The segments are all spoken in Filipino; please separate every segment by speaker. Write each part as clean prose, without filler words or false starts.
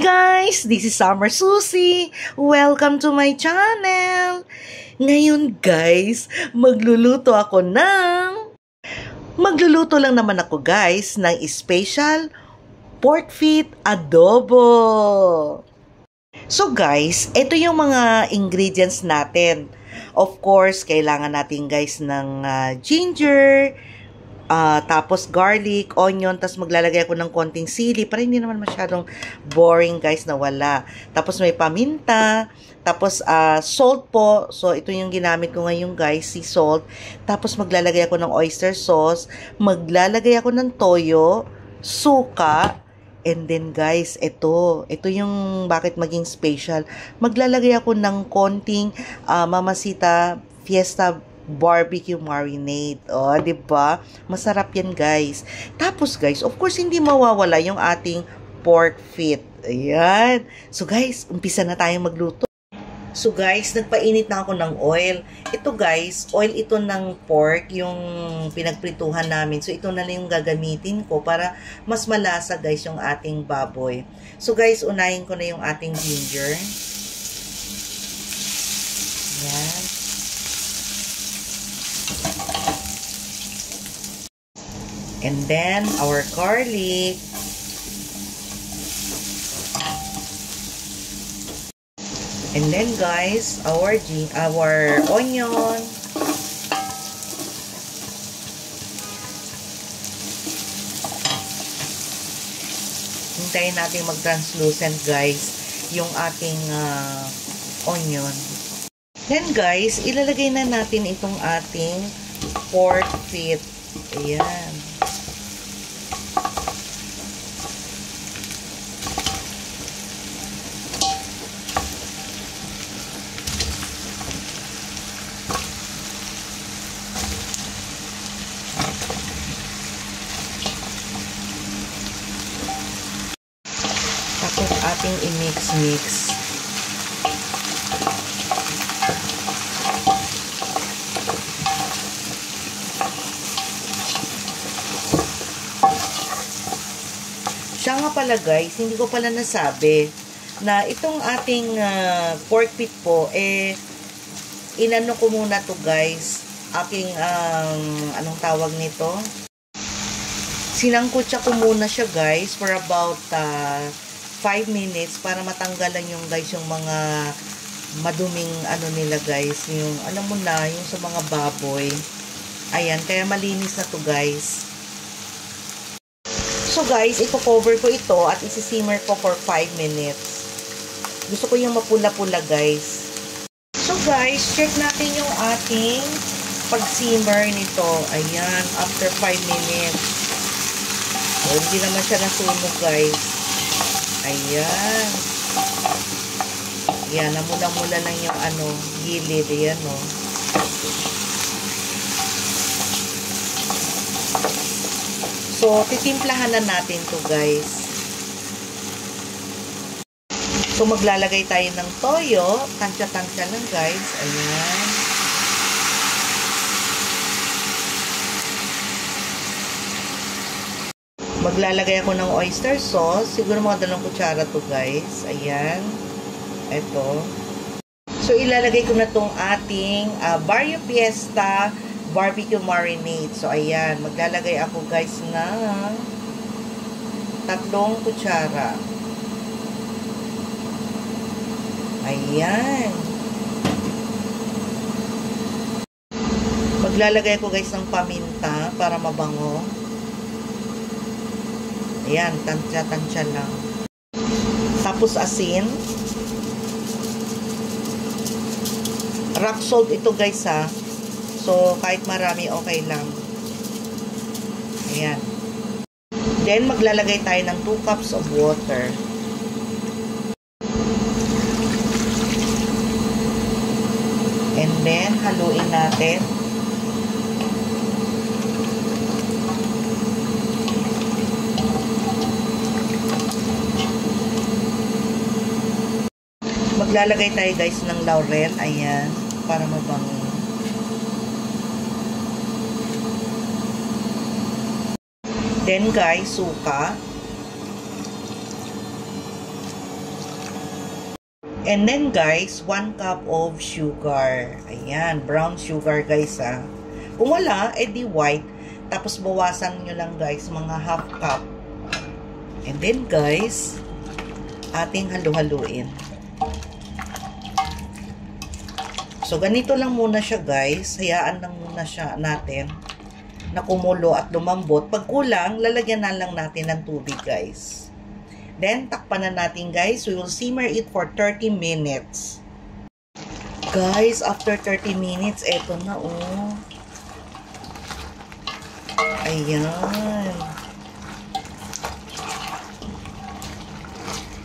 Speaker 1: Guys! This is Summer Susie. Welcome to my channel. Ngayon guys, magluluto lang naman ako guys ng special pork feet adobo. So guys, ito yung mga ingredients natin. Of course, kailangan natin guys ng ginger, tapos garlic, onion, tapos maglalagay ako ng konting sili para hindi naman masyadong boring guys na wala. Tapos may paminta, tapos salt po. So ito yung ginamit ko ngayon guys, sea salt. Tapos maglalagay ako ng oyster sauce, maglalagay ako ng toyo, suka, and then guys, ito yung bakit maging special. Maglalagay ako ng konting Mamacita Fiesta barbecue marinade. Oh, 'di ba? Masarap 'yan, guys. Tapos, guys, of course hindi mawawala yung ating pork feet. Ayan. So, guys, umpisa na tayong magluto. So, guys, nagpainit na ako ng oil. Ito, guys, oil ito ng pork, yung pinagprituhan namin. So, ito na lang yung gagamitin ko para mas malasa, guys, yung ating baboy. So, guys, unahin ko na yung ating ginger. Ayan. And then, our garlic. And then, guys, our onion. Hintayin natin mag-translucent, guys, yung ating onion. Then, guys, ilalagay na natin itong ating pork feet. Ayan. Tapos ating i-mix-mix. Siya nga pala guys, hindi ko pala nasabi na itong ating pork feet po, inano ko muna to guys, aking, anong tawag nito? Sinangkutsa ko muna siya guys for about 5 minutes para matanggalan yung guys yung mga maduming ano nila guys, yung alam mo na, yung sa mga baboy. Ayan, kaya malinis na to guys. So guys, ipo-cover ko ito at isi-simmer ko for 5 minutes. Gusto ko yung mapula-pula guys. So guys, check natin yung ating pag-simmer nito. Ayan, after 5 minutes. So, hindi naman siya nasunog guys. Ayan. Ayan, namula-mula lang yung gilid. Ayan o. So, titimplahan na natin to guys. So, maglalagay tayo ng toyo. Tansya-tansya lang guys. Ayan. Maglalagay ako ng oyster sauce. Siguro mga 2 kutsara to guys. Ayan. Ito. So, ilalagay ko na tong ating Barrio Fiesta barbecue marinade. So, ayan. Maglalagay ako guys ng 3 kutsara. Ayan. Maglalagay ako guys ng paminta para mabango. Ayan. Tansya-tansya lang. Tapos asin. Rock salt ito guys ha. So, kahit marami, okay lang. Ayan. Then, maglalagay tayo ng 2 cups of water. And then, haluin natin. Maglalagay tayo guys ng laurel. Ayan. Para mabango. Then guys, suka. And then guys, 1 cup of sugar. Ayan, brown sugar guys ha. Kung wala, edi white. Tapos bawasan nyo lang guys, mga half cup. And then guys, ating halu-haluin. So ganito lang muna siya guys. Hayaan lang muna siya natin na kumulo at lumambot. Pag kulang, lalagyan na lang natin ng tubig guys. Then, takpan na natin guys. We will simmer it for 30 minutes. Guys, after 30 minutes, eto na oh. Ayan.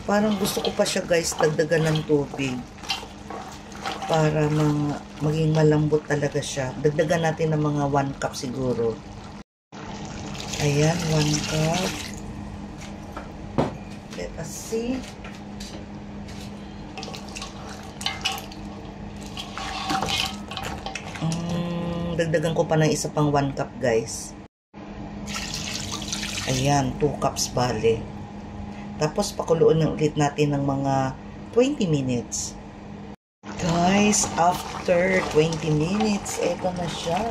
Speaker 1: Parang gusto ko pa siya guys, dagdagan ng tubig. Para maging malambot talaga siya. Dagdagan natin ng mga 1 cup siguro. Ayan, 1 cup. Let us see. Dagdagan ko pa ng isa pang 1 cup guys. Ayan, 2 cups bale. Tapos pakuluan ulit natin ng mga 20 minutes. Guys, after 20 minutes, eto na siya.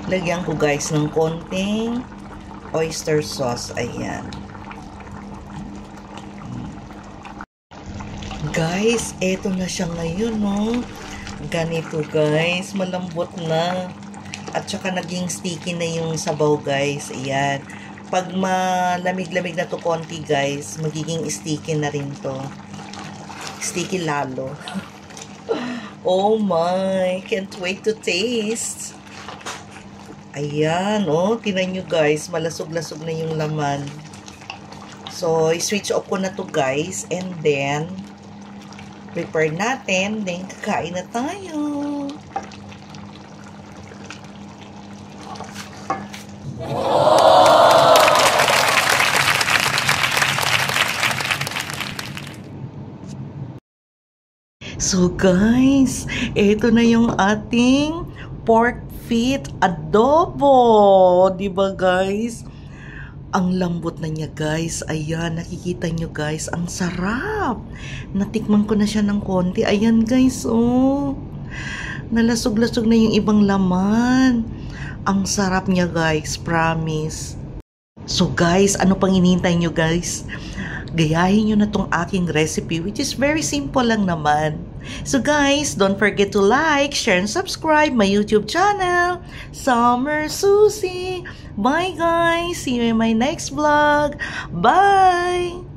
Speaker 1: Lagyan ko guys ng konting oyster sauce. Ayan. Guys, eto na siya ngayon, no? Ganito guys, malambot na. At saka naging sticky na yung sabaw guys. Ayan. Pag malamig-lamig na to konti guys, magiging sticky na rin to. Sticky lalo. Oh my, can't wait to taste. Ayan, oh, tinan nyo guys, malasog-lasog na yung laman. So, i-switch off ko na to guys, and then, prepare natin, then kakain na tayo. So guys, ito na yung ating pork feet adobo. Diba guys? Ang lambot na niya guys. Ayan, nakikita nyo guys. Ang sarap. Natikman ko na siya ng konti. Ayan guys, oh. Nalasog-lasog na yung ibang laman. Ang sarap niya guys, promise. So guys, ano pang hinihintay nyo guys? Gayahin nyo na tong aking recipe, which is very simple lang naman. So guys, don't forget to like, share, and subscribe my YouTube channel, Summer Susie. Bye guys! See you in my next vlog. Bye!